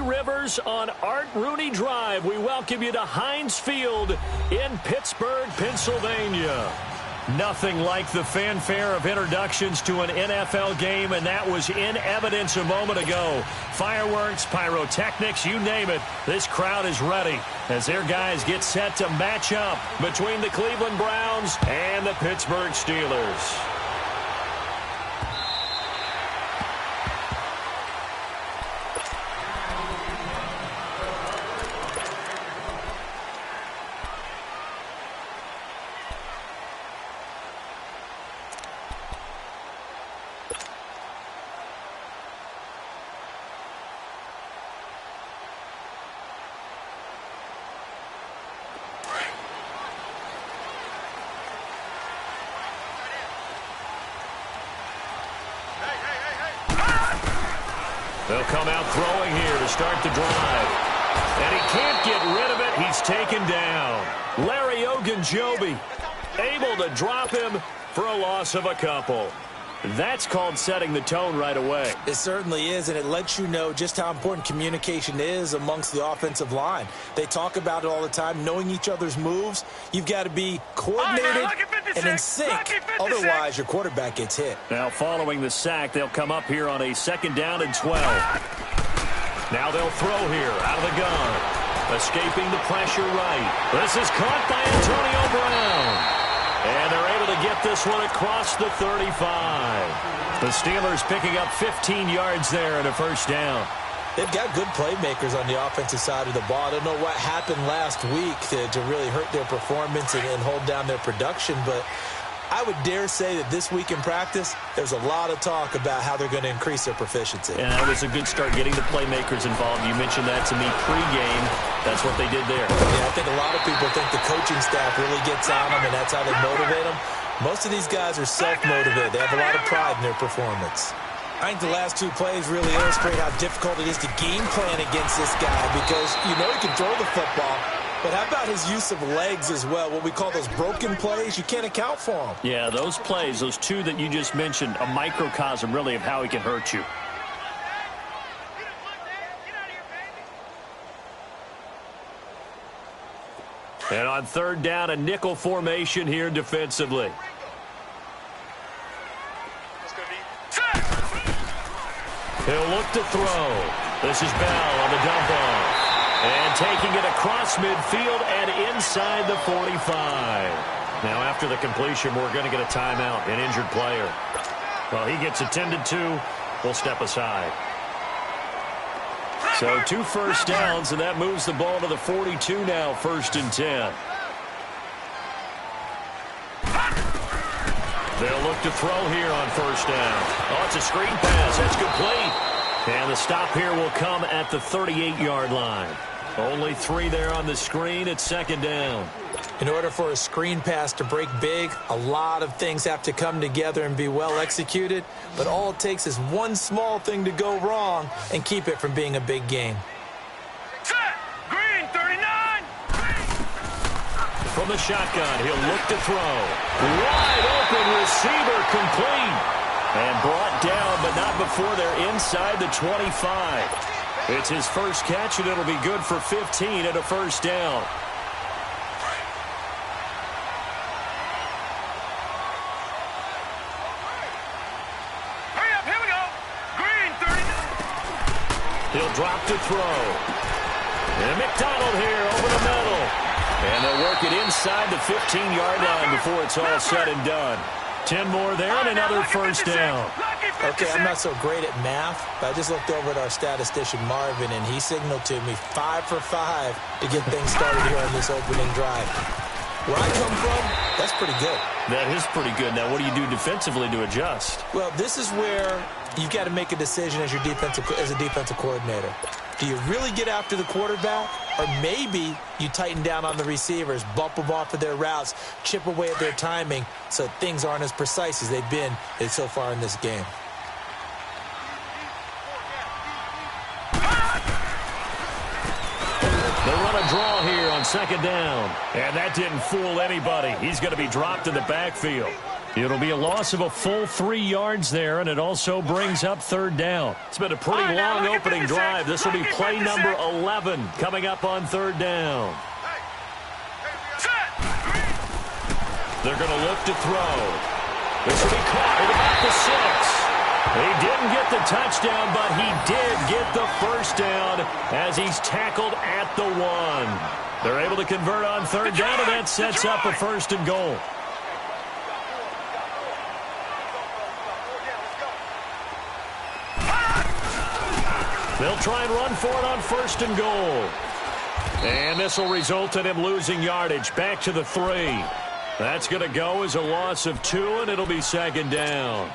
Rivers on Art Rooney Drive. We welcome you to Heinz Field in Pittsburgh, Pennsylvania. Nothing like the fanfare of introductions to an NFL game, and that was in evidence a moment ago. Fireworks, pyrotechnics, you name it. This crowd is ready as their guys get set to match up between the Cleveland Browns and the Pittsburgh Steelers. They'll come out throwing here to start the drive. And he can't get rid of it. He's taken down. Larry Ogunjobi able to drop him for a loss of a couple. That's called setting the tone right away. It certainly is, and it lets you know just how important communication is amongst the offensive line. They talk about it all the time, knowing each other's moves. You've got to be coordinated and in sync. Otherwise, your quarterback gets hit. Now, following the sack, they'll come up here on a 2nd down and 12. Now they'll throw here out of the gun. Escaping the pressure right. This is caught by Antonio Brown. And they're able to get this one across the 35. The Steelers picking up 15 yards there and a 1st down. They've got good playmakers on the offensive side of the ball. I don't know what happened last week to really hurt their performance and hold down their production, but I would dare say that this week in practice, there's a lot of talk about how they're going to increase their proficiency. And that was a good start getting the playmakers involved. You mentioned that to me pregame. That's what they did there. Yeah, I think a lot of people think the coaching staff really gets on them, and that's how they motivate them. Most of these guys are self-motivated. They have a lot of pride in their performance. I think the last 2 plays really illustrate how difficult it is to game plan against this guy because you know he can throw the football. But how about his use of legs as well? What we call those broken plays, you can't account for them. Yeah, those plays, those 2 that you just mentioned, a microcosm really of how he can hurt you. And on 3rd down, a nickel formation here defensively. He'll look to throw. This is Bell on the dump off. And taking it across midfield and inside the 45. Now, after the completion, we're going to get a timeout, an injured player. Well, he gets attended to. We'll step aside. So 2 1st downs, and that moves the ball to the 42 now, 1st and 10. They'll look to throw here on 1st down. Oh, it's a screen pass. That's complete. And the stop here will come at the 38-yard line. Only 3 there on the screen at 2nd down. In order for a screen pass to break big, a lot of things have to come together and be well executed. But all it takes is one small thing to go wrong and keep it from being a big game. Set! Green, 39! From the shotgun, he'll look to throw. Wide open receiver complete. And brought down, but not before they're inside the 25. It's his 1st catch, and it'll be good for 15 and a 1st down. Hurry up, here we go! Green, 39! He'll drop to throw. And McDonald here over the middle. And they'll work it inside the 15-yard line before it's all said and done. 10 more there and another 1st down. Okay, I'm not so great at math, but I just looked over at our statistician, Marvin, and he signaled to me 5 for 5 to get things started here on this opening drive. Where I come from, that's pretty good. That is pretty good. Now, what do you do defensively to adjust? Well, this is where you've got to make a decision as a defensive coordinator. Do you really get after the quarterback? Or maybe you tighten down on the receivers, bump them off of their routes, chip away at their timing so things aren't as precise as they've been so far in this game. They run a draw here on 2nd down. And that didn't fool anybody. He's going to be dropped in the backfield. It'll be a loss of a full 3 yards there, and it also brings up third down. It's been a pretty long opening drive. This will be play number 11 coming up on third down. They're going to look to throw. This will be caught at about the 6. He didn't get the touchdown, but he did get the first down as he's tackled at the 1. They're able to convert on third down, and that sets up a first and goal. They'll try and run for it on first and goal. And this will result in him losing yardage. Back to the 3. That's going to go as a loss of 2, and it'll be second down.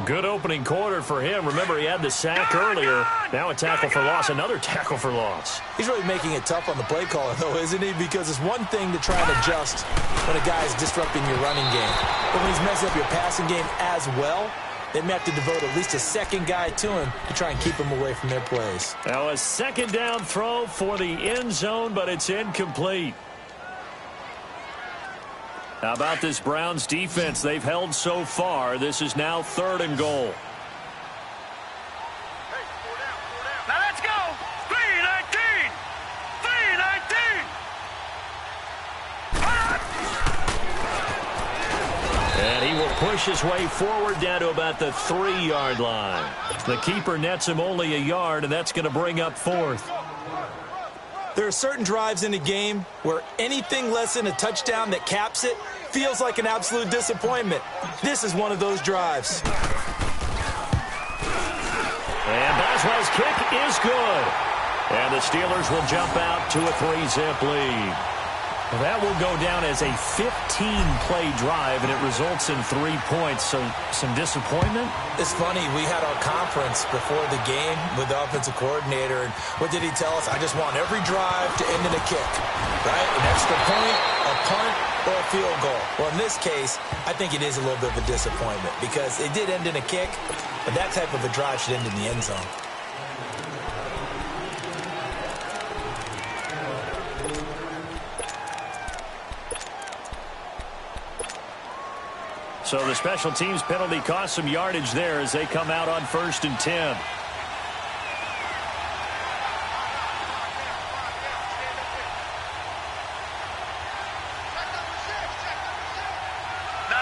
Good opening quarter for him. Remember, he had the sack earlier. Now a tackle for loss, another tackle for loss. He's really making it tough on the play caller, though, isn't he? Because it's one thing to try and adjust when a guy is disrupting your running game. But when he's messing up your passing game as well, they may have to devote at least a second guy to him to try and keep him away from their plays. Now a second down throw for the end zone, but it's incomplete. How about this Browns defense they've held so far? This is now third and goal. Now let's go. 3-19. 3-19. And he will push his way forward down to about the 3-yard line. The keeper nets him only a yard, and that's going to bring up fourth. There are certain drives in a game where anything less than a touchdown that caps it feels like an absolute disappointment. This is one of those drives. And Boswell's kick is good. And the Steelers will jump out to a 3-zip lead. Well, that will go down as a 15-play drive, and it results in 3 points. So some disappointment? It's funny. We had our conference before the game with the offensive coordinator, and what did he tell us? I just want every drive to end in a kick, right? An extra point, a punt, or a field goal. Well, in this case, I think it is a little bit of a disappointment because it did end in a kick, but that type of a drive should end in the end zone. So the special teams penalty cost some yardage there as they come out on 1st and 10. No.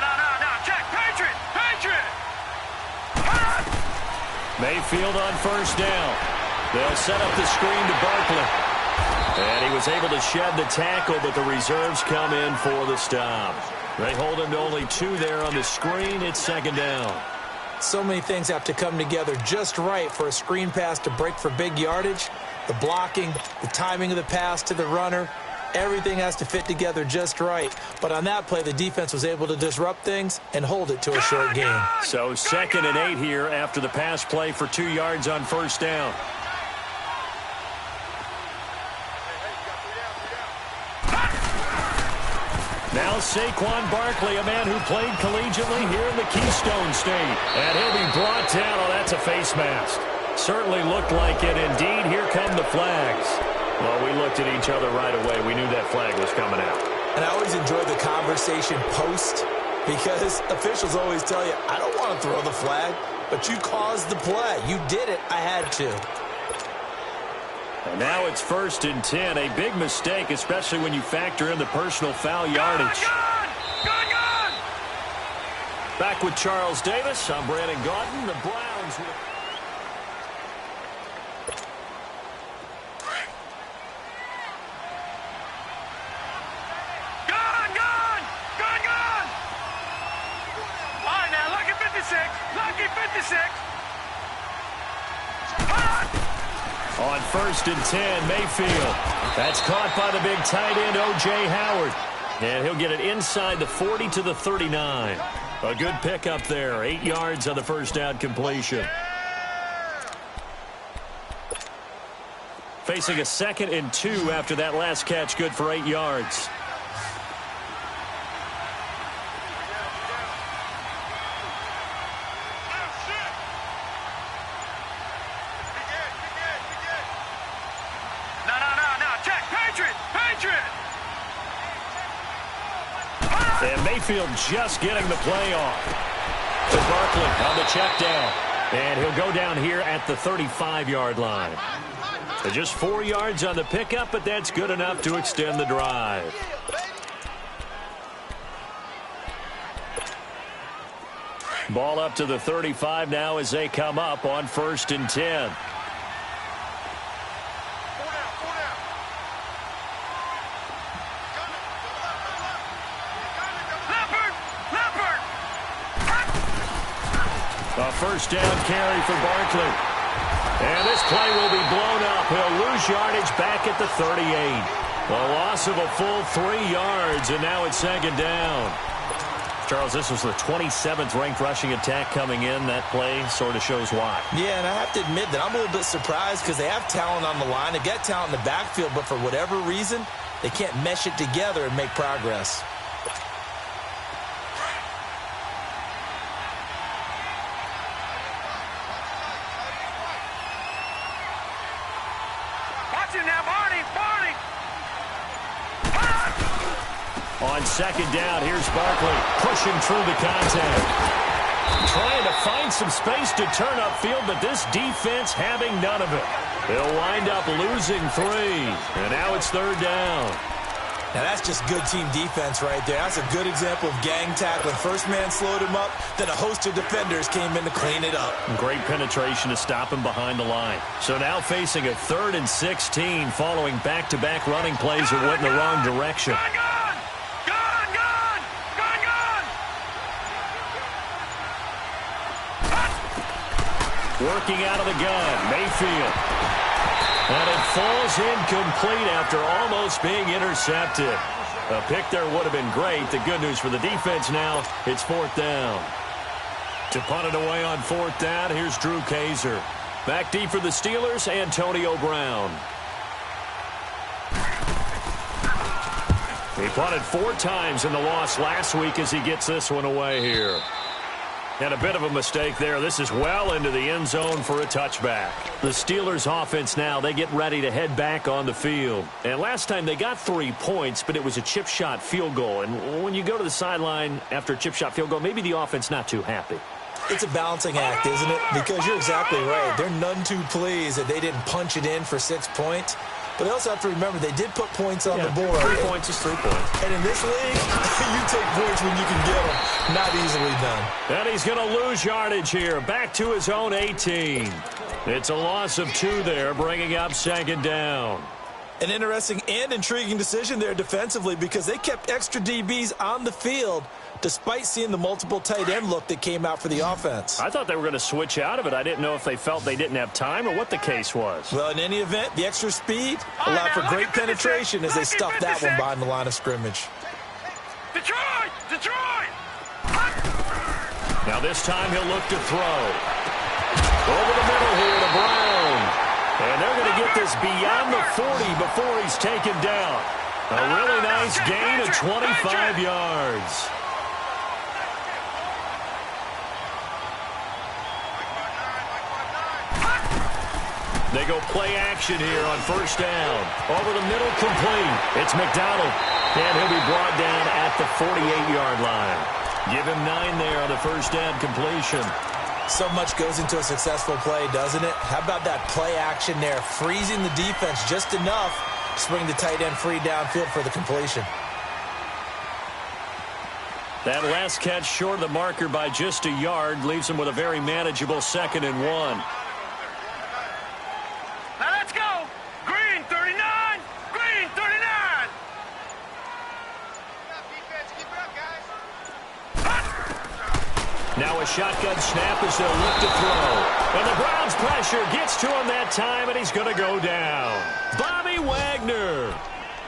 Check. Patriot. Mayfield on first down. They'll set up the screen to Barkley. And he was able to shed the tackle, but the reserves come in for the stop. They hold him to only 2 there on the screen. It's second down. So many things have to come together just right for a screen pass to break for big yardage. The blocking, the timing of the pass to the runner, everything has to fit together just right. But on that play, the defense was able to disrupt things and hold it to a short gain. So 2nd and 8 here after the pass play for 2 yards on first down. Now Saquon Barkley, a man who played collegiately here in the Keystone State. And he'll be brought down. Oh, that's a face mask. Certainly looked like it. Indeed, here come the flags. Well, we looked at each other right away. We knew that flag was coming out. And I always enjoy the conversation post because officials always tell you, I don't want to throw the flag, but you caused the play. You did it. I had to. And now it's 1st and 10. A big mistake, especially when you factor in the personal foul yardage. Gone! Back with Charles Davis. I'm Brandon Gaudin. The Browns with... Gone! All right, now, lucky 56. On 1st and 10, Mayfield. That's caught by the big tight end, O.J. Howard. And he'll get it inside the 40 to the 39. A good pickup there. 8 yards on the first down completion. Facing a 2nd and 2 after that last catch, good for 8 yards. And Mayfield just getting the play off. To Barkley on the check down. And he'll go down here at the 35-yard line. So just 4 yards on the pickup, but that's good enough to extend the drive. Ball up to the 35 now as they come up on 1st and 10. A first down carry for Barkley. And this play will be blown up. He'll lose yardage back at the 38. A loss of a full 3 yards, and now it's 2nd down. Charles, this was the 27th ranked rushing attack coming in. That play sort of shows why. Yeah, and I have to admit that I'm a little bit surprised because they have talent on the line. They got talent in the backfield, but for whatever reason, they can't mesh it together and make progress. On 2nd down, here's Barkley pushing through the contact. Trying to find some space to turn upfield, but this defense having none of it. They'll wind up losing 3, and now it's 3rd down. Now that's just good team defense right there. That's a good example of gang tackling. First man slowed him up, then a host of defenders came in to clean it up. Great penetration to stop him behind the line. So now facing a 3rd and 16 following back-to-back running plays that went in the wrong direction. Working out of the gun, Mayfield. And it falls incomplete after almost being intercepted. A pick there would have been great. The good news for the defense now, it's 4th down. To punt it away on 4th down, here's Drew Kaiser. Back deep for the Steelers, Antonio Brown. He punted 4 times in the loss last week as he gets this one away here. And a bit of a mistake there. This is well into the end zone for a touchback. The Steelers offense now, they get ready to head back on the field. And last time they got 3 points, but it was a chip shot field goal. And when you go to the sideline after a chip shot field goal, maybe the offense not too happy. It's a balancing act, isn't it? Because you're exactly right. They're none too pleased that they didn't punch it in for 6 points. But they also have to remember they did put points on the board. 3 points is 3 points. And in this league, you take points when you can get them. Not easily done. And he's going to lose yardage here. Back to his own 18. It's a loss of 2 there, bringing up 2nd down. An interesting and intriguing decision there defensively because they kept extra DBs on the field despite seeing the multiple tight end look that came out for the offense. I thought they were going to switch out of it. I didn't know if they felt they didn't have time or what the case was. Well, in any event, the extra speed allowed for great penetration as they stuffed that one behind the line of scrimmage. Detroit! Detroit! Now this time he'll look to throw. Over the middle here to Brown. And they're going to get this beyond the 40 before he's taken down. A really nice gain of 25 yards. They go play action here on 1st down. Over the middle, complete. It's McDonald. And he'll be brought down at the 48-yard line. Give him 9 there on the 1st down completion. So much goes into a successful play, doesn't it? How about that play action there? Freezing the defense just enough to swing the tight end free downfield for the completion. That last catch short of the marker by just a yard leaves him with a very manageable 2nd and 1. Now let's go! Green 39! Green 39! Now a shotgun snap as they'll look to throw. And the Browns' pressure gets to him that time, and he's going to go down. Bobby Wagner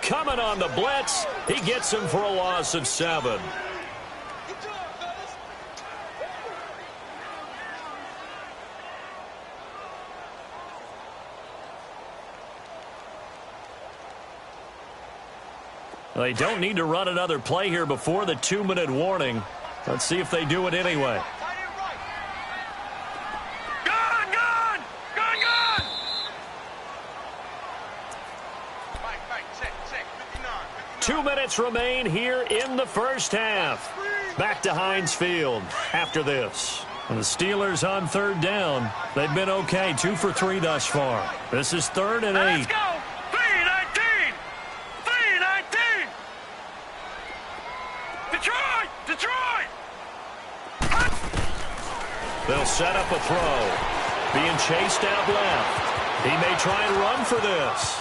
coming on the blitz. He gets him for a loss of 7. They don't need to run another play here before the 2-minute warning. Let's see if they do it anyway. Gun! Gun! Gun! Gun! 2 minutes remain here in the first half. Back to Heinz Field after this. And the Steelers on third down. They've been okay, 2 for 3 thus far. This is 3rd and 8. Let's go. 3-19. 3-19. Detroit. Detroit. They'll set up a throw. Being chased out left. He may try and run for this.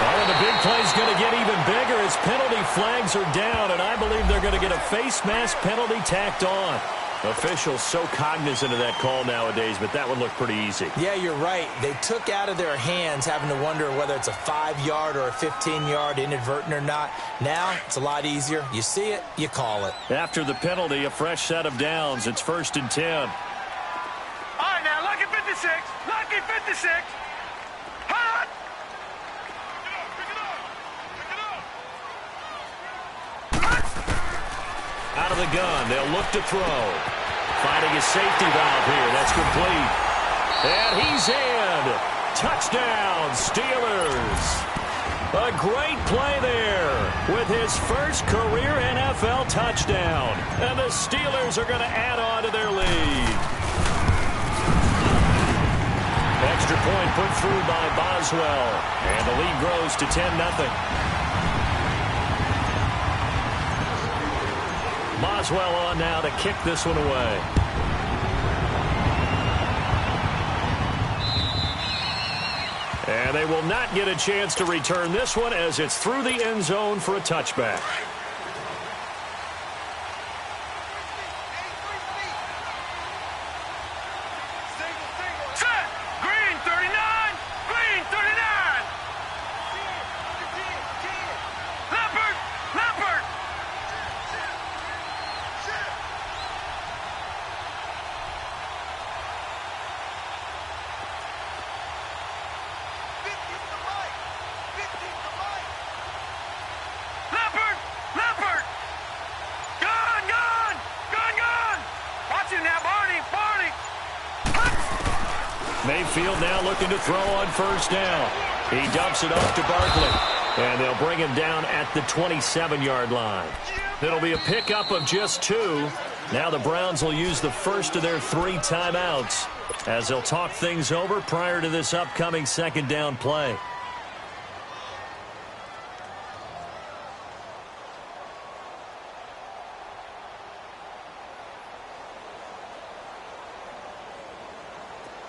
Oh, and the big play's going to get even bigger as penalty flags are down, and I believe they're going to get a face mask penalty tacked on. Officials so cognizant of that call nowadays, but that would look pretty easy. Yeah, you're right. They took out of their hands having to wonder whether it's a 5-yard or a 15-yard inadvertent or not. Now, it's a lot easier. You see it, you call it. After the penalty, a fresh set of downs. It's 1st and 10. All right, now, lucky 56. Lucky 56. Hot. Out of the gun, they'll look to throw. Finding a safety valve here. That's complete. And he's in. Touchdown, Steelers. A great play there with his first career NFL touchdown. And the Steelers are going to add on to their lead. Extra point put through by Boswell. And the lead grows to 10-0. Boswell on now to kick this one away. And they will not get a chance to return this one as it's through the end zone for a touchback. Set. Green 39. Green 39. Leopard. Leopard. Leopard! Leopard! Gone! Gone! Gone! Gone! Watch him now, Barney! Barney! Mayfield now looking to throw on first down. He dumps it off to Barkley. And they'll bring him down at the 27-yard line. It'll be a pickup of just 2. Now the Browns will use the first of their 3 timeouts as they'll talk things over prior to this upcoming second down play.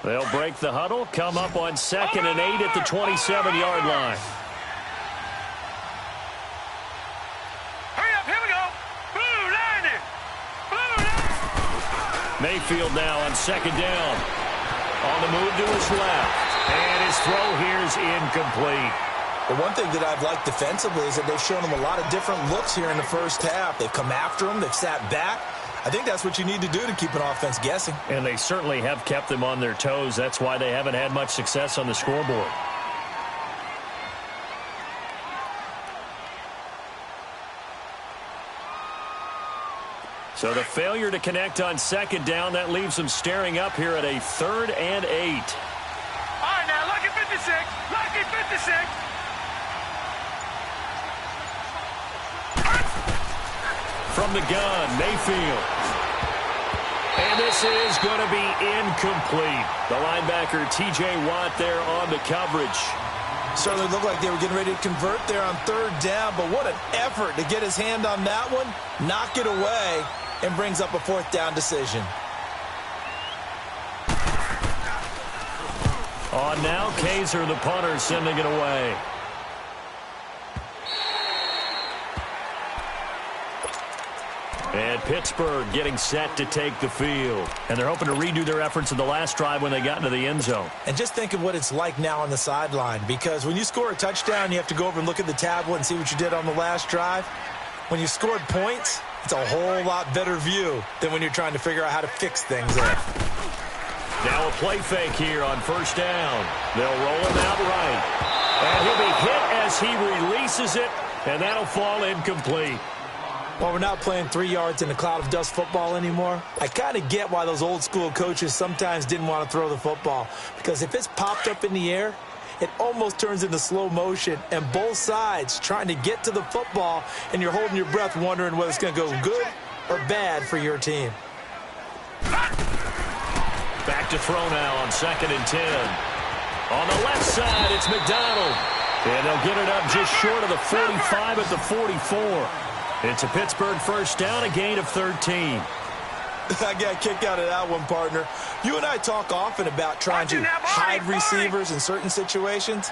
They'll break the huddle, come up on 2nd and 8 at the 27-yard line. Hurry up, here we go! Blue line! Blue line! Mayfield now on 2nd down. On the move to his left. And his throw here is incomplete. The one thing that I've liked defensively is that they've shown him a lot of different looks here in the first half. They've come after him. They've sat back. I think that's what you need to do to keep an offense guessing. And they certainly have kept them on their toes. That's why they haven't had much success on the scoreboard. So the failure to connect on 2nd down, that leaves them staring up here at a 3rd and 8. All right, now, lucky 56! Lucky 56! From the gun, Mayfield. And this is going to be incomplete. The linebacker, T.J. Watt, there on the coverage. Certainly looked like they were getting ready to convert there on 3rd down, but what an effort to get his hand on that one, knock it away, and brings up a 4th down decision. On now, Kaiser, the punter, sending it away. And Pittsburgh getting set to take the field. And they're hoping to redo their efforts in the last drive when they got into the end zone. And just think of what it's like now on the sideline, because when you score a touchdown, you have to go over and look at the tablet and see what you did on the last drive. When you scored points, it's a whole lot better view than when you're trying to figure out how to fix things there. Now a play fake here on 1st down. They'll roll him out right. And he'll be hit as he releases it, and that'll fall incomplete. Well, we're not playing 3 yards in a cloud of dust football anymore. I kind of get why those old school coaches sometimes didn't want to throw the football, because if it's popped up in the air, it almost turns into slow motion, and both sides trying to get to the football, and you're holding your breath wondering whether it's going to go good or bad for your team. Back to throw now on 2nd and 10. On the left side, it's McDonald. And they'll get it up just short of the 45 at the 44. It's a Pittsburgh first down, a gain of 13. I got a kick out of that one, partner. You and I talk often about trying to hide receivers in certain situations,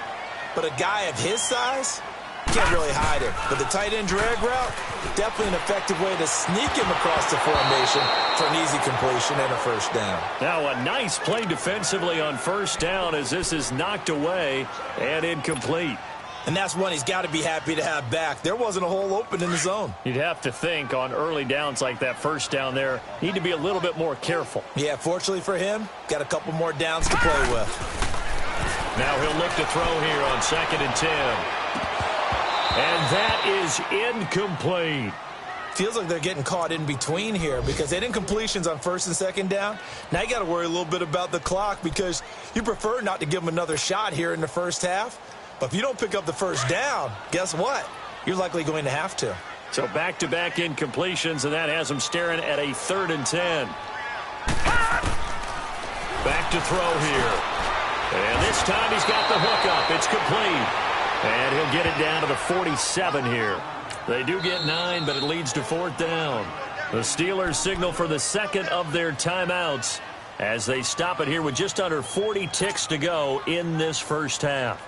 but a guy of his size can't really hide him. But the tight end drag route, definitely an effective way to sneak him across the formation for an easy completion and a first down. Now a nice play defensively on first down as this is knocked away and incomplete. And that's one he's got to be happy to have back. There wasn't a hole open in the zone. You'd have to think on early downs like that first down there, need to be a little bit more careful. Yeah, fortunately for him, got a couple more downs to play with. Now he'll look to throw here on 2nd and 10. And that is incomplete. Feels like they're getting caught in between here because they didn't completions on 1st and 2nd down. Now you got to worry a little bit about the clock because you prefer not to give them another shot here in the first half. But if you don't pick up the first down, guess what? You're likely going to have to. So back-to-back incompletions, and that has them staring at a 3rd and 10. Back to throw here. And this time he's got the hook up. It's complete. And he'll get it down to the 47 here. They do get 9, but it leads to 4th down. The Steelers signal for the second of their timeouts as they stop it here with just under 40 ticks to go in this first half.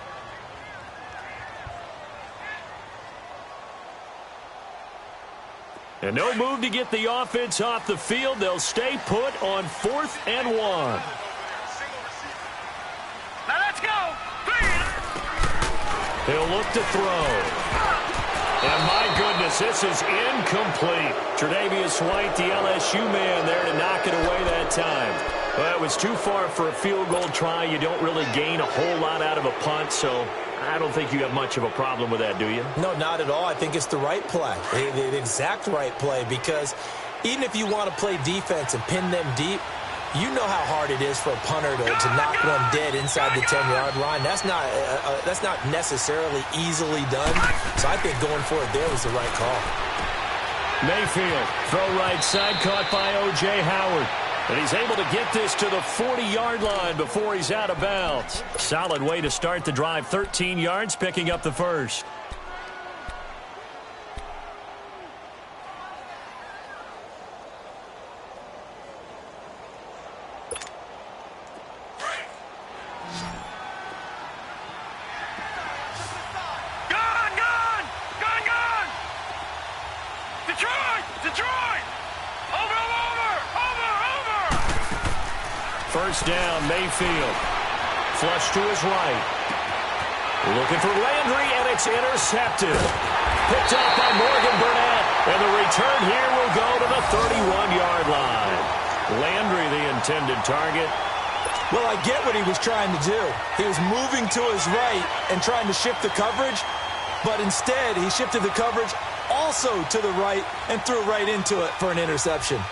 And no move to get the offense off the field. They'll stay put on 4th and 1. Now let's go. He'll look to throw. And my goodness, this is incomplete. Tre'Davious White, the LSU man there to knock it away that time. Well, it was too far for a field goal try. You don't really gain a whole lot out of a punt, so I don't think you have much of a problem with that, do you? No, not at all. I think it's the right play, the exact right play, because even if you want to play defense and pin them deep, you know how hard it is for a punter to knock one dead inside the 10-yard line. That's not necessarily easily done. So I think going for it there was the right call. Mayfield, throw right side, caught by O.J. Howard. And he's able to get this to the 40-yard line before he's out of bounds. Solid way to start the drive. 13 yards, picking up the first. First down, Mayfield. Flush to his right. Looking for Landry, and it's intercepted. Picked up by Morgan Burnett, and the return here will go to the 31-yard line. Landry, the intended target. Well, I get what he was trying to do. He was moving to his right and trying to shift the coverage, but instead he shifted the coverage also to the right and threw right into it for an interception.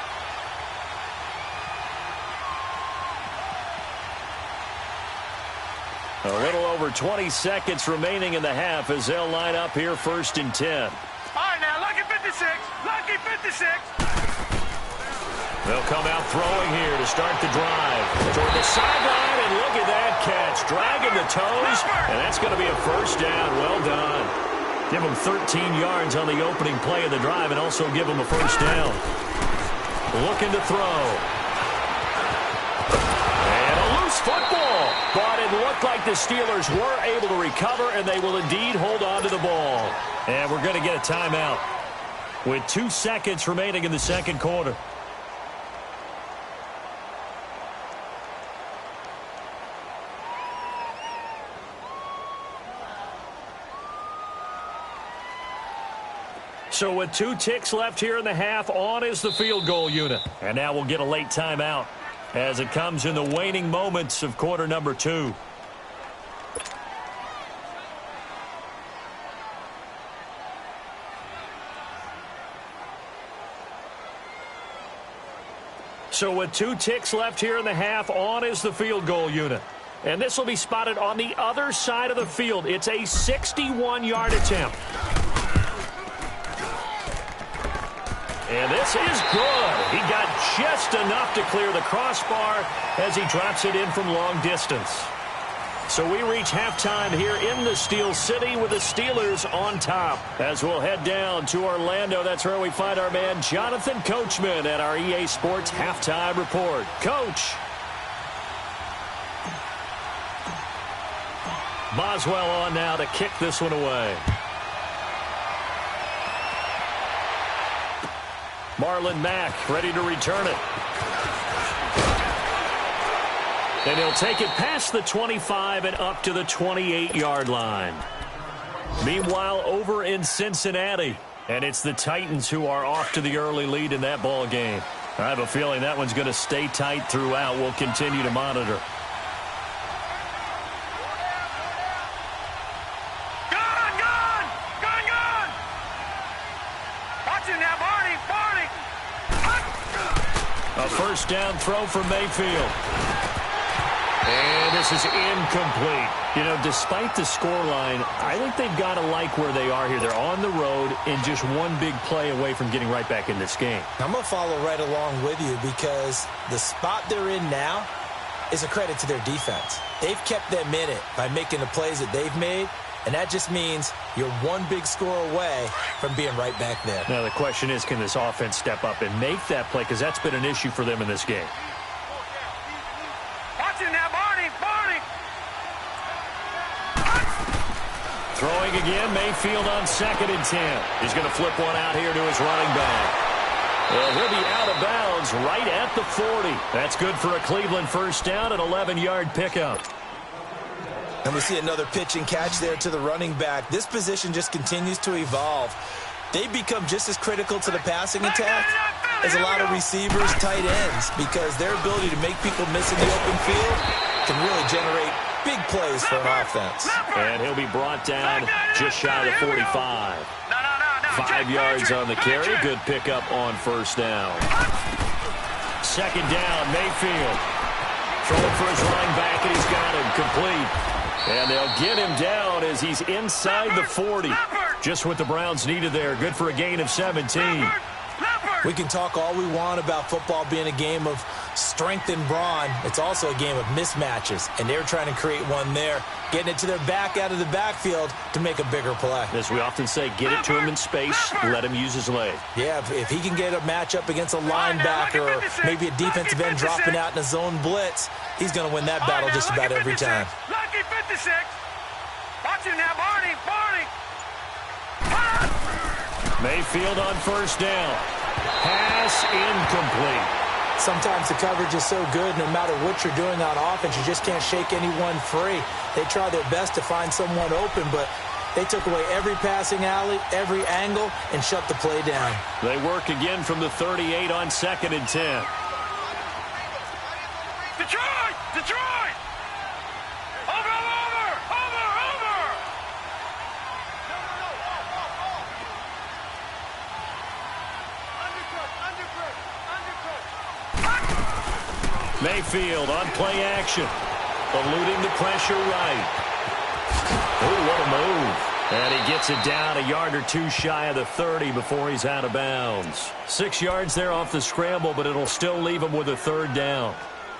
A little over 20 seconds remaining in the half as they'll line up here 1st and 10. All right, now, lucky 56. Lucky 56. They'll come out throwing here to start the drive. Toward the sideline, and look at that catch. Dragging the toes, and that's going to be a first down. Well done. Give them 13 yards on the opening play of the drive and also give them a first down. Looking to throw. And a loose football. But it looked like the Steelers were able to recover, and they will indeed hold on to the ball. And we're going to get a timeout with 2 seconds remaining in the second quarter. So with 2 ticks left here in the half, on is the field goal unit. And now we'll get a late timeout as it comes in the waning moments of quarter number 2. So with 2 ticks left here in the half, on is the field goal unit. And this will be spotted on the other side of the field. It's a 61-yard attempt. And this is good. He got just enough to clear the crossbar as he drops it in from long distance. So we reach halftime here in the Steel City with the Steelers on top. As we'll head down to Orlando, that's where we find our man Jonathan Coachman at our EA Sports Halftime Report. Coach. Boswell on now to kick this one away. Marlon Mack ready to return it. And he'll take it past the 25 and up to the 28-yard line. Meanwhile, over in Cincinnati, and it's the Titans who are off to the early lead in that ball game. I have a feeling that one's going to stay tight throughout. We'll continue to monitor. A first down throw for Mayfield. And this is incomplete. You know, despite the scoreline, I think they've got to like where they are here. They're on the road and just one big play away from getting right back in this game. I'm going to follow right along with you because the spot they're in now is a credit to their defense. They've kept them in it by making the plays that they've made, and that just means you're one big score away from being right back there. Now the question is, can this offense step up and make that play? Because that's been an issue for them in this game. Watch it now, Barney. Throwing again, Mayfield on 2nd and 10. He's going to flip one out here to his running back. Well, he'll be out of bounds right at the 40. That's good for a Cleveland first down, an 11-yard pickup. And we see another pitch and catch there to the running back. This position just continues to evolve. They become just as critical to the passing attack as a lot of receivers, tight ends, because their ability to make people miss in the open field can really generate big plays for an offense. And he'll be brought down just shy of the 45. 5 yards on the carry. Good pickup on first down. 2nd down, Mayfield. Throwing for his running back, and he's got him complete. And they'll get him down as he's inside the 40. Just what the Browns needed there. Good for a gain of 17. We can talk all we want about football being a game of strength and brawn. It's also a game of mismatches, and they're trying to create one there, getting it to their back out of the backfield to make a bigger play. As we often say, get it to him in space, let him use his leg. Yeah, if he can get a matchup against a linebacker or maybe a defensive end dropping out in a zone blitz, he's going to win that battle just about every time. Lucky 56. Watch him now, Barney. Mayfield on first down. Pass incomplete. Sometimes the coverage is so good, no matter what you're doing on offense, you just can't shake anyone free. They try their best to find someone open, but they took away every passing alley, every angle, and shut the play down. They work again from the 38 on 2nd and 10. Detroit! Over! Mayfield on play action. Eluding the pressure right. Oh, what a move. And he gets it down a yard or two shy of the 30 before he's out of bounds. 6 yards there off the scramble, but it'll still leave him with a 3rd down.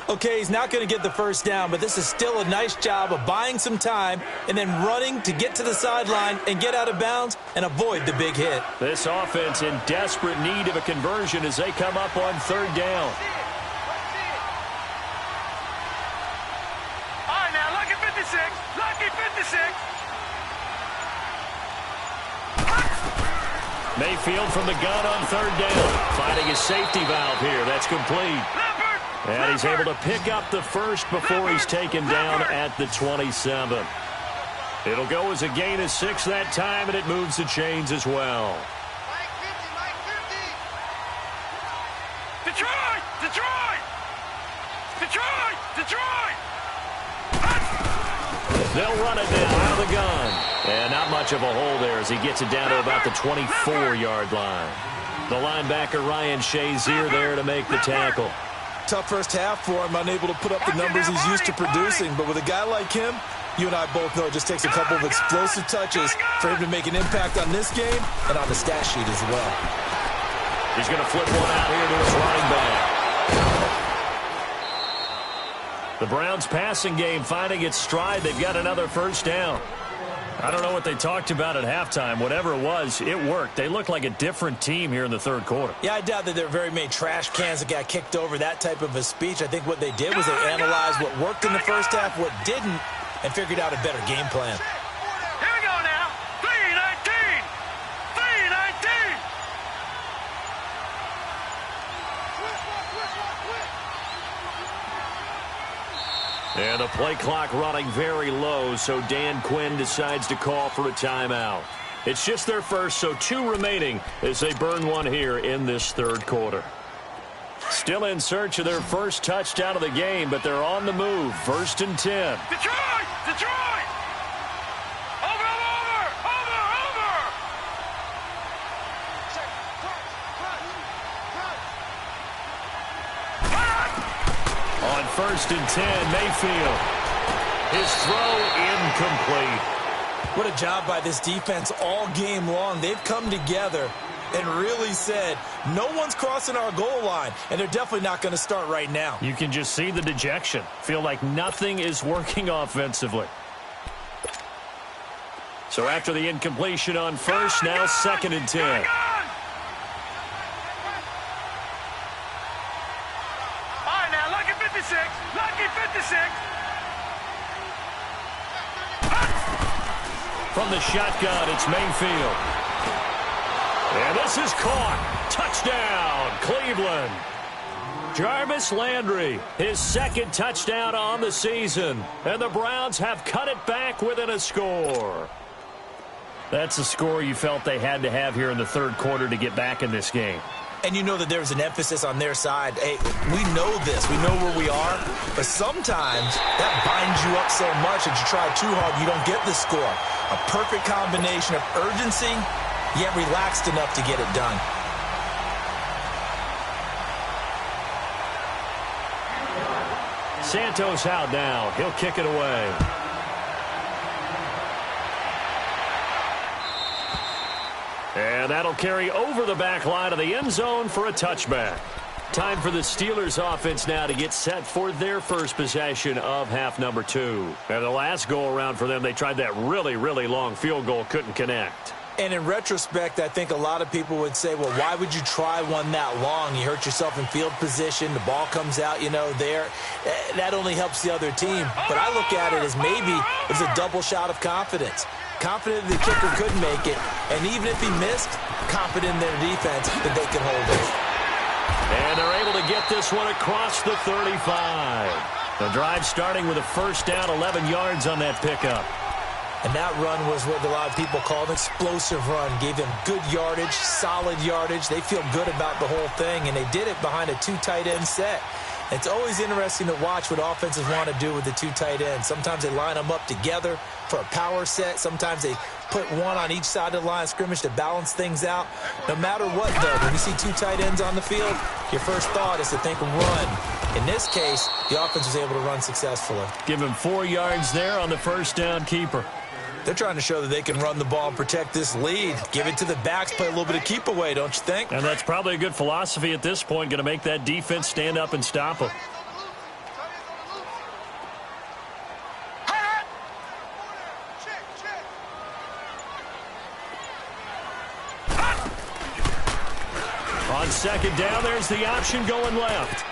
Okay, he's not going to get the first down, but this is still a nice job of buying some time and then running to get to the sideline and get out of bounds and avoid the big hit. This offense in desperate need of a conversion as they come up on 3rd down. Lucky 56. Mayfield from the gun on 3rd down. Finding his safety valve here. That's complete. And he's able to pick up the first before he's taken down at the 27. It'll go as a gain of 6 that time, and it moves the chains as well. Detroit! They'll run it now out of the gun. And not much of a hole there as he gets it down to about the 24-yard line. The linebacker, Ryan Shazier, there to make the tackle. tough first half for him, unable to put up the numbers he's used to producing. But with a guy like him, you and I both know it just takes a couple of explosive touches for him to make an impact on this game and on the stat sheet as well. He's going to flip one out here to his running back. The Browns' passing game finding its stride. They've got another first down. I don't know what they talked about at halftime. Whatever it was, it worked. They look like a different team here in the third quarter. Yeah, I doubt that there are very many trash cans that got kicked over, that type of a speech. I think what they did was they analyzed what worked in the first half, what didn't, and figured out a better game plan. Here we go now. 3-19. 3-19. And the play clock running very low, so Dan Quinn decides to call for a timeout. It's just their first, so 2 remaining as they burn one here in this third quarter. Still in search of their first touchdown of the game, but they're on the move. 1st and 10. Detroit! Detroit! Over! On 1st and 10, Mayfield. His throw incomplete. What a job by this defense all game long. They've come together and really said, no one's crossing our goal line, and they're definitely not going to start right now. You can just see the dejection. Feel like nothing is working offensively. So after the incompletion on first, now 2nd and 10. All right, now, lucky 56. Lucky 56. From the shotgun, it's Mayfield. And this is caught. Touchdown, Cleveland. Jarvis Landry, his 2nd touchdown on the season. And the Browns have cut it back within a score. That's a score you felt they had to have here in the third quarter to get back in this game. And you know that there's an emphasis on their side. Hey, we know this. We know where we are. But sometimes that binds you up so much that you try too hard, you don't get the score. A perfect combination of urgency, yet relaxed enough to get it done. Santos out now. He'll kick it away. And that'll carry over the back line of the end zone for a touchback. Time for the Steelers offense now to get set for their first possession of half number 2. And the last go-around for them, they tried that really, really long field goal, couldn't connect. And in retrospect, I think a lot of people would say, well, why would you try one that long? You hurt yourself in field position. The ball comes out, there. That only helps the other team. But I look at it as maybe it's a double shot of confidence. Confident the kicker could make it. And even if he missed, confident in their defense that they can hold it. And they're able to get this one across the 35. The drive starting with a first down, 11 yards on that pickup. And that run was what a lot of people call an explosive run. Gave them good yardage, solid yardage. They feel good about the whole thing, and they did it behind a 2 tight end set. It's always interesting to watch what offenses want to do with the 2 tight ends. Sometimes they line them up together for a power set. Sometimes they put one on each side of the line of scrimmage to balance things out. No matter what, though, when you see 2 tight ends on the field, your first thought is to think run. In this case, the offense was able to run successfully. Give him 4 yards there on the first down keeper. They're trying to show that they can run the ball and protect this lead. Give it to the backs, play a little bit of keep away, don't you think? And that's probably a good philosophy at this point, going to make that defense stand up and stop them. On second down, there's the option going left.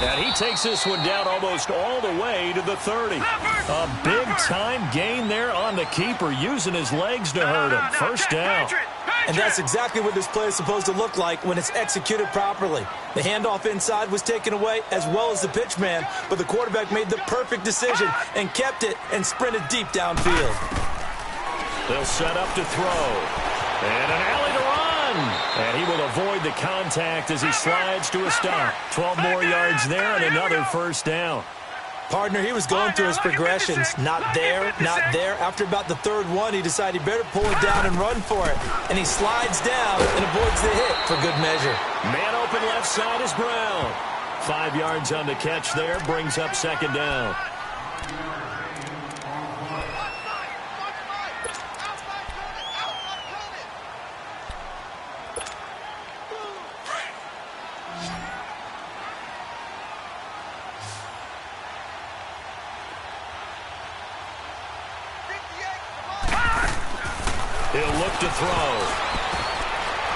And he takes this one down almost all the way to the 30. A big-time gain there on the keeper, using his legs to hurt him. First down. And that's exactly what this play is supposed to look like when it's executed properly. The handoff inside was taken away, as well as the pitch man, but the quarterback made the perfect decision and kept it and sprinted deep downfield. They'll set up to throw. And an alley to run. And he will avoid the contact as he slides to a stop. 12 more yards there and another first down. Partner, he was going through his progressions. Not there, not there. After about the third one, he decided he better pull it down and run for it. And he slides down and avoids the hit for good measure. Man open left side is Brown. 5 yards on the catch there, brings up second down. He'll look to throw.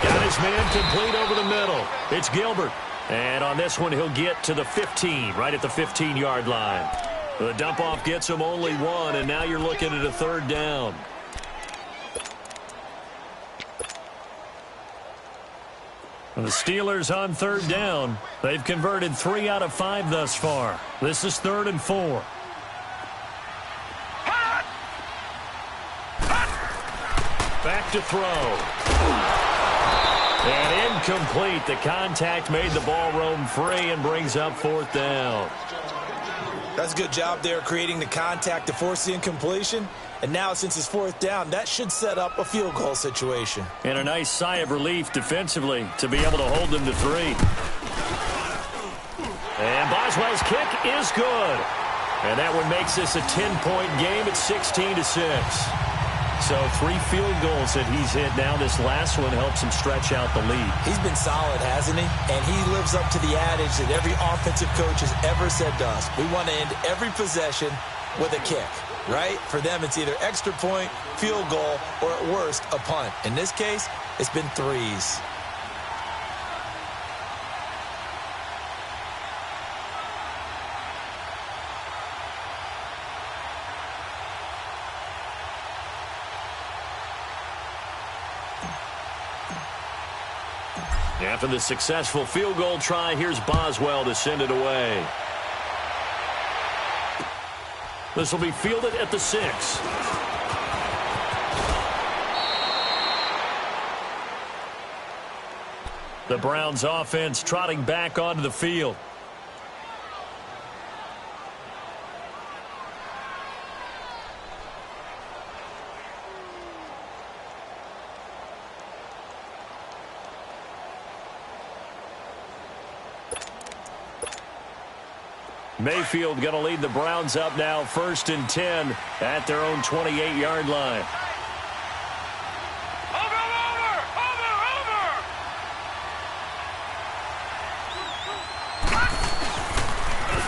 Got his man complete over the middle. It's Gilbert. And on this one, he'll get to the 15, right at the 15-yard line. The dump-off gets him only one, and now you're looking at a third down. The Steelers on third down. They've converted 3 out of 5 thus far. This is 3rd and 4. Back to throw. And incomplete. The contact made the ball roam free and brings up 4th down. That's a good job there creating the contact to force the incompletion. And now since it's 4th down, that should set up a field goal situation. And a nice sigh of relief defensively to be able to hold them to 3. And Boswell's kick is good. And that one makes this a 10-point game at 16-6. So 3 field goals that he's hit now. This last one helps him stretch out the lead. He's been solid, hasn't he? And he lives up to the adage that every offensive coach has ever said to us. We want to end every possession with a kick, right? For them, it's either extra point, field goal, or at worst, a punt. In this case, it's been 3s. After the successful field goal try, here's Boswell to send it away. This will be fielded at the 6. The Browns offense trotting back onto the field. Mayfield going to lead the Browns up now, 1st and 10 at their own 28-yard line.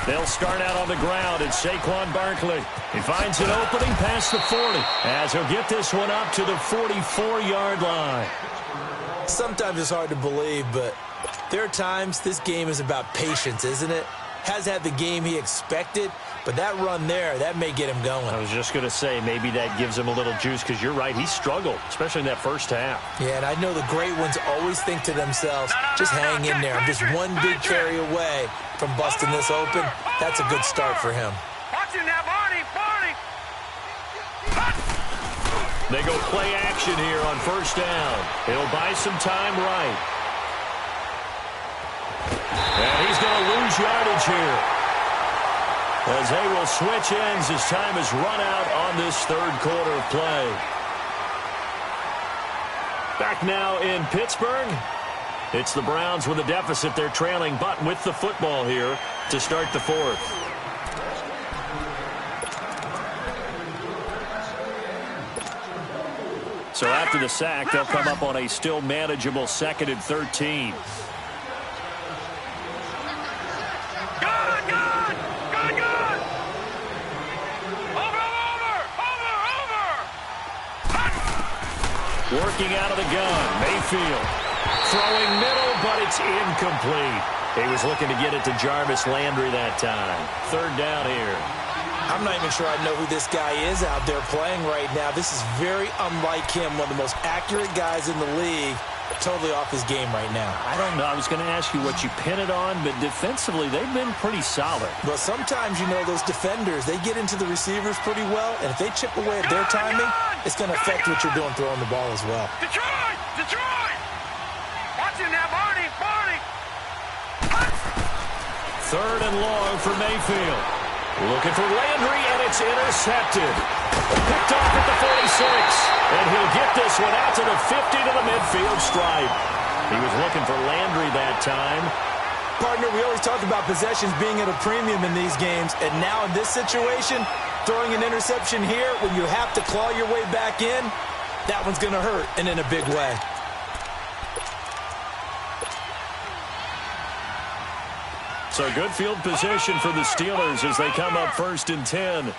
They'll start out on the ground. It's Saquon Barkley. He finds an opening past the 40 as he'll get this one up to the 44-yard line. Sometimes it's hard to believe, but there are times this game is about patience, isn't it? Has had the game he expected, but that run there, that may get him going. I was just going to say, maybe that gives him a little juice, because you're right, he struggled, especially in that first half. Yeah, and I know the great ones always think to themselves, just hang in there. I'm just one big carry away from busting this open. That's a good start for him. Watch him now, Barney! They go play action here on 1st down. He'll buy some time right. And he's going to lose yardage here, as they will switch ends as time has run out on this 3rd quarter of play. Back now in Pittsburgh. It's the Browns with a deficit. They're trailing, but with the football here to start the 4th. So after the sack, they'll come up on a still manageable 2nd and 13. Working out of the gun, Mayfield. Throwing middle, but it's incomplete. He was looking to get it to Jarvis Landry that time. 3rd down here. I'm not even sure I know who this guy is out there playing right now. This is very unlike him, one of the most accurate guys in the league. Totally off his game right now. I don't know. I was going to ask you what you pin it on, but defensively, they've been pretty solid. Well, sometimes, you know, those defenders, they get into the receivers pretty well, and if they chip away at their timing, it's going to affect what you're doing throwing the ball as well. Detroit! Watch him now, Barney! 3rd and long for Mayfield. Looking for Landry, and it's intercepted. Picked off at the 46, and he'll get this one out to the 50 to the midfield stripe. He was looking for Landry that time. Partner, we always talk about possessions being at a premium in these games, and now in this situation, throwing an interception here when you have to claw your way back in, that one's going to hurt, and in a big way. So good field position for the Steelers as they come up 1st and 10.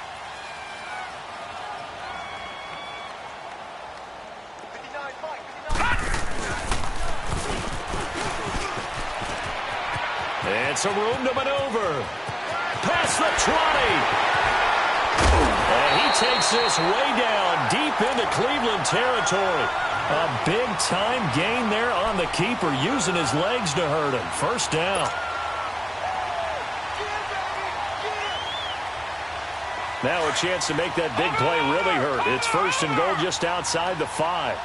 And some room to maneuver. Past the 20. And he takes this way down deep into Cleveland territory. A big-time gain there on the keeper, using his legs to hurt him. 1st down. Now a chance to make that big play really hurt. It's 1st and goal just outside the 5.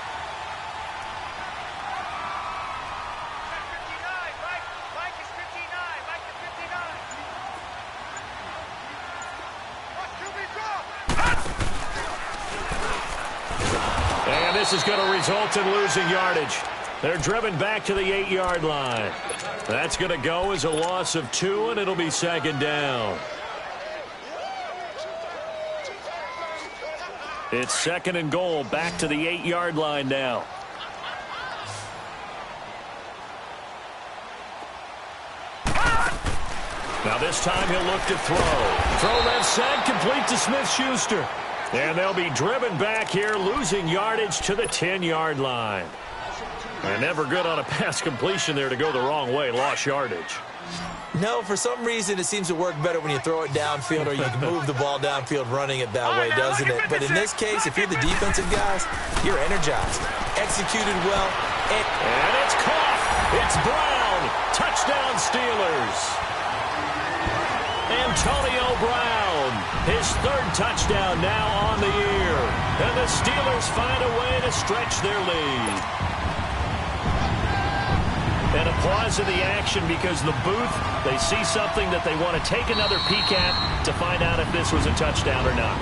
And this is going to result in losing yardage. They're driven back to the 8-yard line. That's going to go as a loss of 2, and it'll be 2nd down. It's 2nd and goal, back to the 8-yard line now. Now this time he'll look to throw. Throw left side, complete to Smith-Schuster. And they'll be driven back here, losing yardage to the 10-yard line. And never good on a pass completion there to go the wrong way, lost yardage. No, for some reason it seems to work better when you throw it downfield or you can move the ball downfield running it that way, doesn't it? But in this case, if you're the defensive guys, you're energized. Executed well. And it's caught. It's Brown. Touchdown Steelers. Antonio Brown, his 3rd touchdown now on the year. And the Steelers find a way to stretch their lead. And a pause in the action because the booth, they see something that they want to take another peek at to find out if this was a touchdown or not.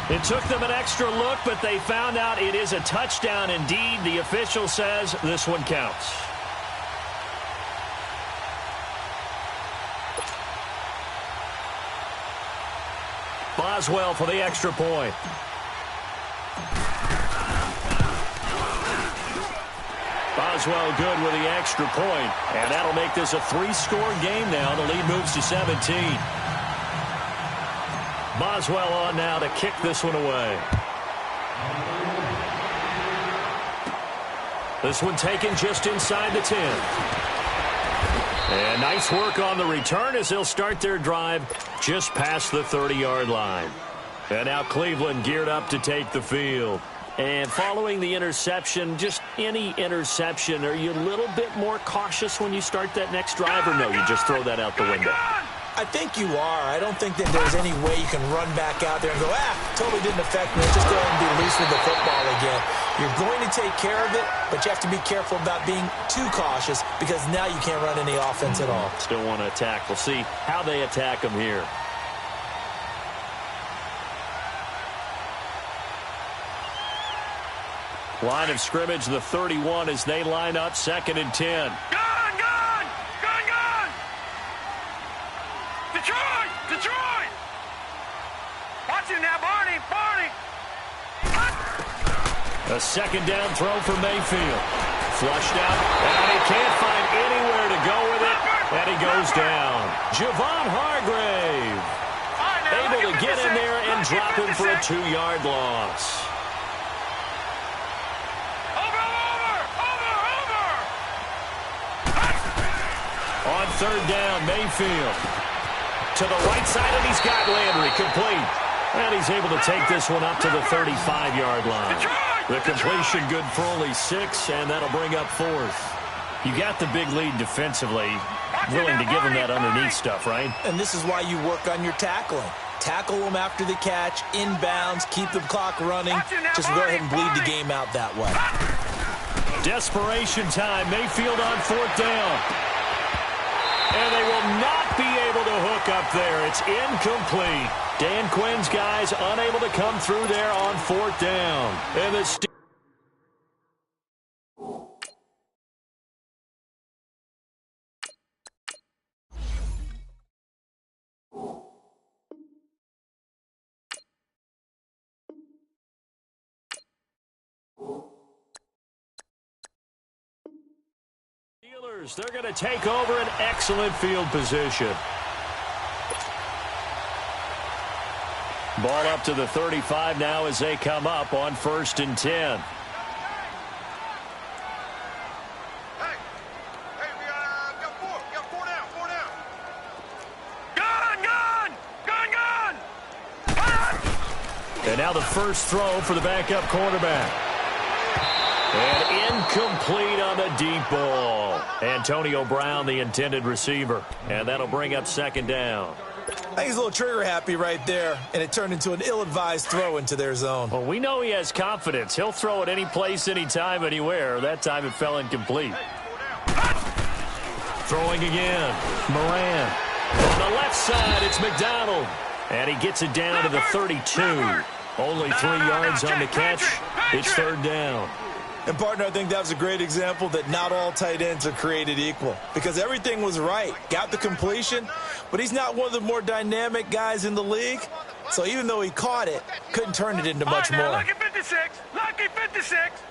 It took them an extra look, but they found out it is a touchdown indeed. The official says this one counts. Boswell for the extra point. Boswell good with the extra point, and that'll make this a 3-score game now. The lead moves to 17. Boswell on now to kick this one away. This one taken just inside the 10. And nice work on the return as they'll start their drive just past the 30-yard line. And now Cleveland geared up to take the field. And following the interception, just any interception, are you a little bit more cautious when you start that next drive, or no, you just throw that out the window? I think you are. I don't think that there's any way you can run back out there and go, totally didn't affect me. Just go ahead and be loose with the football again. You're going to take care of it, but you have to be careful about being too cautious because now you can't run any offense at all. Still want to attack. We'll see how they attack them here. Line of scrimmage, the 31 as they line up, 2nd and 10. Gone, gone! Gone, gone! Detroit! Detroit! Watch him now, Barney! Barney! A 2nd down throw for Mayfield. Flushed out, and he can't find anywhere to go with it, and he goes down. Javon Hargrave able to get in there and drop him for a 2-yard loss. On 3rd down, Mayfield to the right side, and he's got Landry complete. And he's able to take this one up to the 35-yard line. The completion good for only 6, and that'll bring up 4th. You got the big lead defensively, willing to give him that underneath stuff, right? And this is why you work on your tackling. Tackle them after the catch, inbounds, keep the clock running. Just go ahead and bleed the game out that way. Desperation time. Mayfield on 4th down. And they will not be able to hook up there. It's incomplete. Dan Quinn's guys unable to come through there on 4th down. And the Steelers, they're going to take over an excellent field position. Ball up to the 35 now as they come up on 1st and 10. Hey, we got four. We got four down. Gun! And now the first throw for the backup quarterback. And incomplete on the deep ball. Antonio Brown, the intended receiver. And that'll bring up 2nd down. I think he's a little trigger happy right there, and it turned into an ill-advised throw into their zone. Well, we know he has confidence. He'll throw it any place, anytime, anywhere. That time it fell incomplete. Throwing again. Moran. On the left side, it's McDonald. And he gets it down to the 32. Only 3 yards on the catch. It's 3rd down. And, partner, I think that was a great example that not all tight ends are created equal, because everything was right. Got the completion, but he's not one of the more dynamic guys in the league. So even though he caught it, couldn't turn it into much more. Lucky 56. Lucky 56.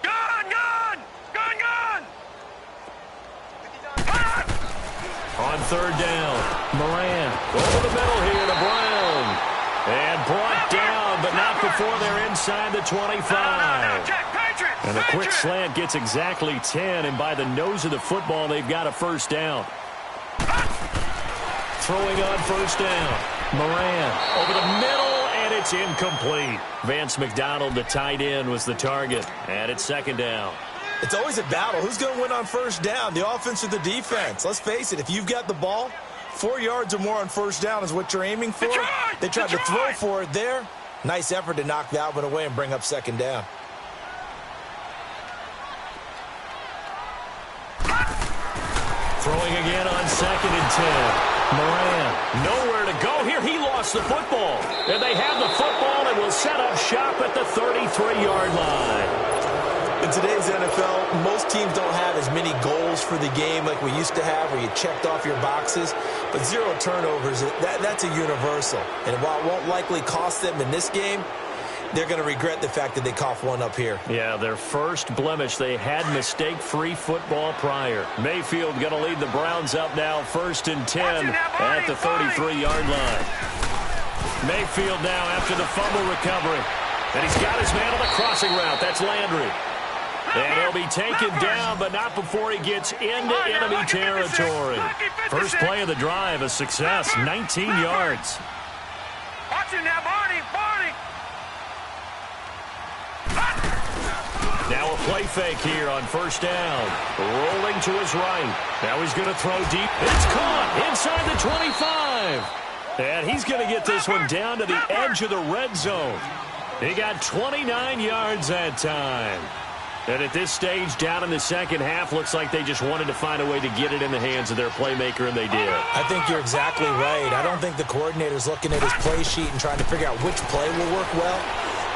Gun! On 3rd down, Moran over the middle here to Brown. And brought down, but not before they're inside the 25. And the quick slant gets exactly 10, and by the nose of the football, they've got a 1st down. Throwing on 1st down. Moran over the middle, and it's incomplete. Vance McDonald, the tight end, was the target, and it's 2nd down. It's always a battle. Who's going to win on 1st down, the offense or the defense? Let's face it, if you've got the ball, 4 yards or more on 1st down is what you're aiming for. They tried to throw for it there. Nice effort to knock that one away and bring up 2nd down. Throwing again on 2nd and 10. Moran, nowhere to go here. He lost the football. And they have the football and will set up shop at the 33-yard line. In today's NFL, most teams don't have as many goals for the game like we used to have, where you checked off your boxes. But 0 turnovers, that's a universal. And while it won't likely cost them in this game, they're going to regret the fact that they coughed one up here. Yeah, their first blemish. They had mistake-free football prior. Mayfield going to lead the Browns up now, 1st and 10 at the 33-yard line. Mayfield now after the fumble recovery. And he's got his man on the crossing route. That's Landry. And he'll be taken down, but not before he gets into enemy territory. First play of the drive, a success, 19 yards. Watch it now, Barney. Now a play fake here on 1st down. Rolling to his right. Now he's going to throw deep. It's caught inside the 25. And he's going to get this one down to the edge of the red zone. He got 29 yards that time. And at this stage, down in the second half, looks like they just wanted to find a way to get it in the hands of their playmaker, and they did. I think you're exactly right. I don't think the coordinator's looking at his play sheet and trying to figure out which play will work well.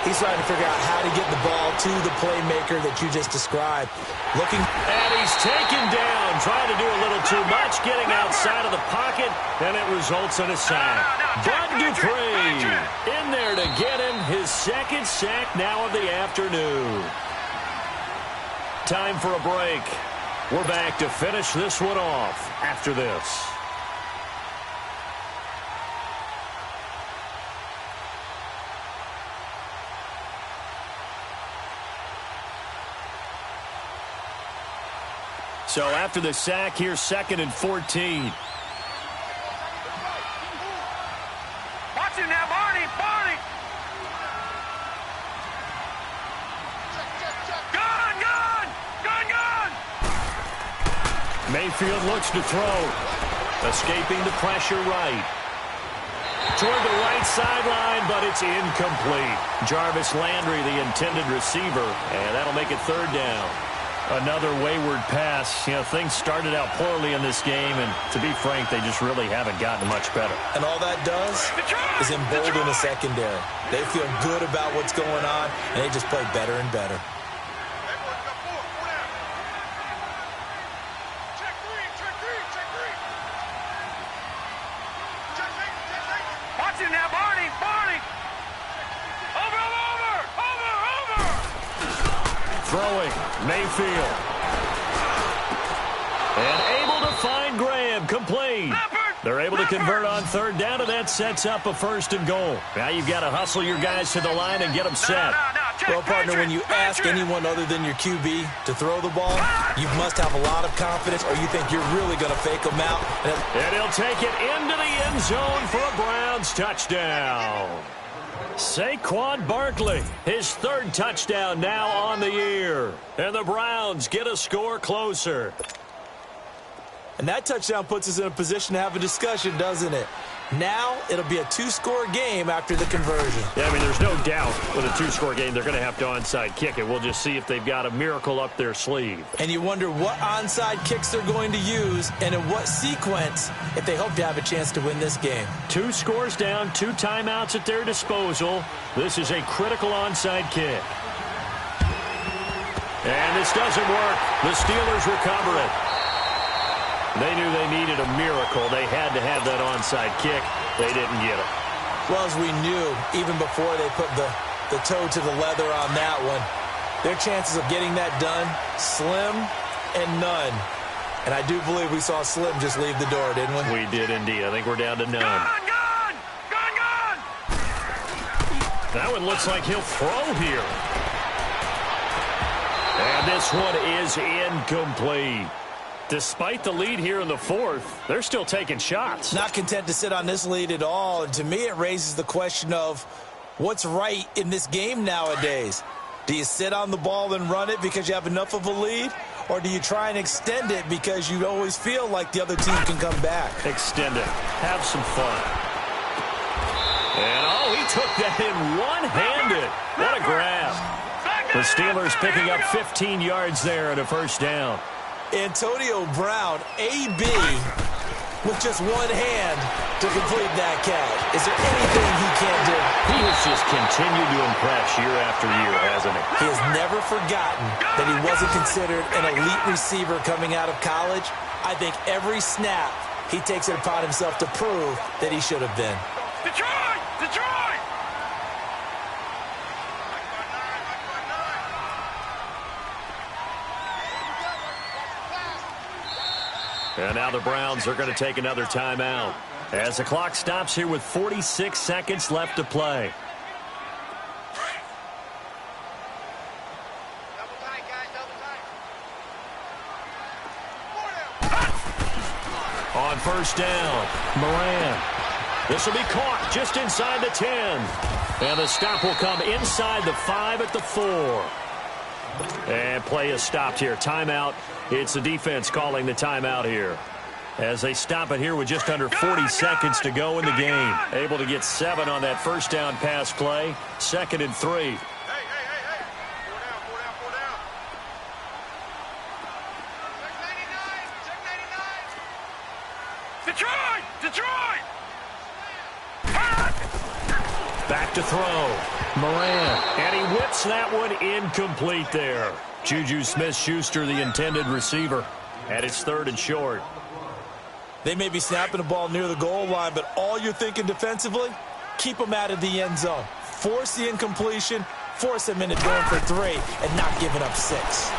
He's trying to figure out how to get the ball to the playmaker that you just described. And he's taken down, trying to do a little too much, getting outside of the pocket, and it results in a sack. Bud Dupree in there to get him his 2nd sack now of the afternoon. Time for a break. We're back to finish this one off after this. So after the sack, here's 2nd and 14. Watch it now, Barney. Gun! Mayfield looks to throw. Escaping the pressure right. Toward the right sideline, but it's incomplete. Jarvis Landry, the intended receiver, and that'll make it 3rd down. Another wayward pass. You know, things started out poorly in this game, and to be frank, they just really haven't gotten much better. And all that does is embolden the secondary. They feel good about what's going on, and they just play better and better. Watch it now, Barney! Barney! Over! Throwing, Mayfield. And able to find Graham, complete. They're able to convert on third down, and that sets up a 1st and goal. Now you've got to hustle your guys to the line and get them set. Well, partner, when you ask anyone other than your QB to throw the ball, you must have a lot of confidence, or you think you're really going to fake them out. And he'll take it into the end zone for a Browns touchdown. Saquon Barkley, his 3rd touchdown now on the year. And the Browns get a score closer. And that touchdown puts us in a position to have a discussion, doesn't it? Now it'll be a 2-score game after the conversion. Yeah, I mean, there's no doubt with a 2-score game they're going to have to onside kick it. We'll just see if they've got a miracle up their sleeve. And you wonder what onside kicks they're going to use and in what sequence if they hope to have a chance to win this game. 2 scores down, 2 timeouts at their disposal. This is a critical onside kick. And this doesn't work. The Steelers recover it. They knew they needed a miracle. They had to have that onside kick. They didn't get it. Well, as we knew, even before they put the toe to the leather on that one, their chances of getting that done, slim and none. And I do believe we saw Slim just leave the door, didn't we? We did indeed. I think we're down to none. Gone! That one looks like he'll throw here. And this one is incomplete. Despite the lead here in the 4th, they're still taking shots. Not content to sit on this lead at all. And to me, it raises the question of what's right in this game nowadays. Do you sit on the ball and run it because you have enough of a lead? Or do you try and extend it because you always feel like the other team can come back? Extend it. Have some fun. And, oh, he took that in one-handed. What a grab. The Steelers picking up 15 yards there and a 1st down. Antonio Brown, AB, with just one hand to complete that catch. Is there anything he can't do? He has just continued to impress year after year, hasn't he? He has never forgotten that he wasn't considered an elite receiver coming out of college. I think every snap he takes it upon himself to prove that he should have been. Detroit! Detroit! And now the Browns are going to take another timeout as the clock stops here with 46 seconds left to play. On 1st down, Moran. This will be caught just inside the 10. And the stop will come inside the 5 at the 4. And play is stopped here. Timeout. It's the defense calling the timeout here. As they stop it here with just under 40 seconds to go in the game. Able to get 7 on that 1st down pass play. 2nd and 3. Hey. Four down. Check 99. Detroit! Back to throw. Moran. And he whips that one incomplete there. Juju Smith-Schuster, the intended receiver. And it's 3rd and short. They may be snapping the ball near the goal line, but all you're thinking defensively, keep them out of the end zone. Force the incompletion, force them into going for 3, and not giving up 6.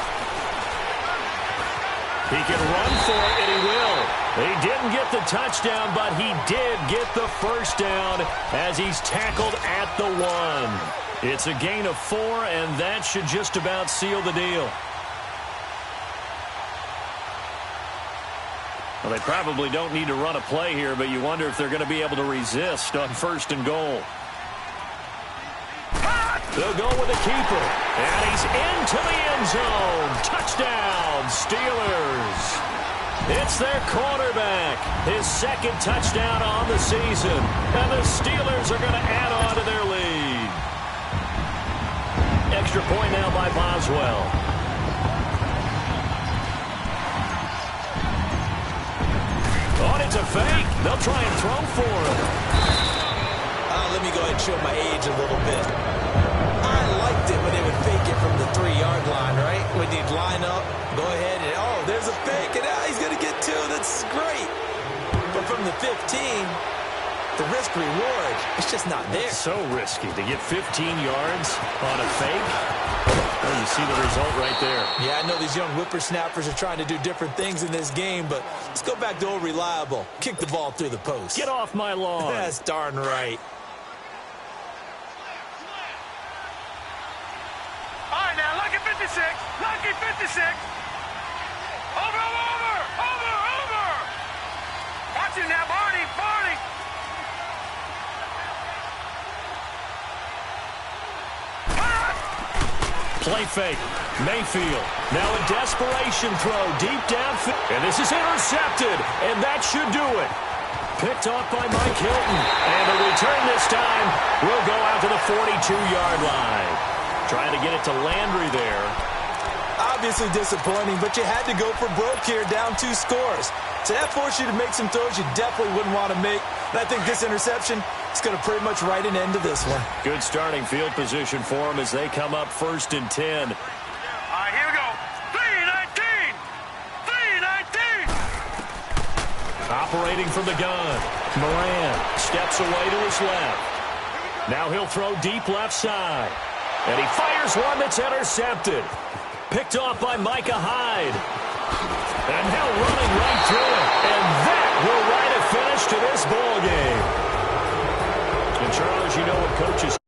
He can run for it, and he will. He didn't get the touchdown, but he did get the 1st down as he's tackled at the 1. It's a gain of 4, and that should just about seal the deal. Well, they probably don't need to run a play here, but you wonder if they're going to be able to resist on 1st and goal. They'll go with the keeper, and he's into the end zone. Touchdown, Steelers. It's their quarterback, his 2nd touchdown on the season, and the Steelers are going to add on to their lead. Extra point now by Boswell. a fake. They'll try and throw for him. Let me go ahead and show my age a little bit. I liked it when they would fake it from the 3-yard line, right? When they'd line up, go ahead, and there's a fake, and now he's going to get 2. That's great. But from the 15, the risk-reward, it's just not there. It's so risky to get 15 yards on a fake. Well, you see the result right there. Yeah, I know these young whippersnappers are trying to do different things in this game, but let's go back to old reliable. Kick the ball through the post. Get off my lawn. That's darn right. All right, now, lucky 56. Lucky 56. Over. Watch it now, Barney. Play fake. Mayfield. Now a desperation throw deep downfield. And this is intercepted. And that should do it. Picked off by Mike Hilton. And the return this time will go out to the 42-yard line. Trying to get it to Landry there. Obviously disappointing, but you had to go for broke here, down 2 scores. So that forced you to make some throws you definitely wouldn't want to make. And I think this interception is going to pretty much write an end to this one. Good starting field position for them as they come up 1st and 10. All right, here we go. 3-19. Operating from the gun. Moran steps away to his left. Now he'll throw deep left side. And he fires one that's intercepted. Picked off by Micah Hyde. And now running right through it. And that will write a finish to this ball game. And Charles, you know what coaches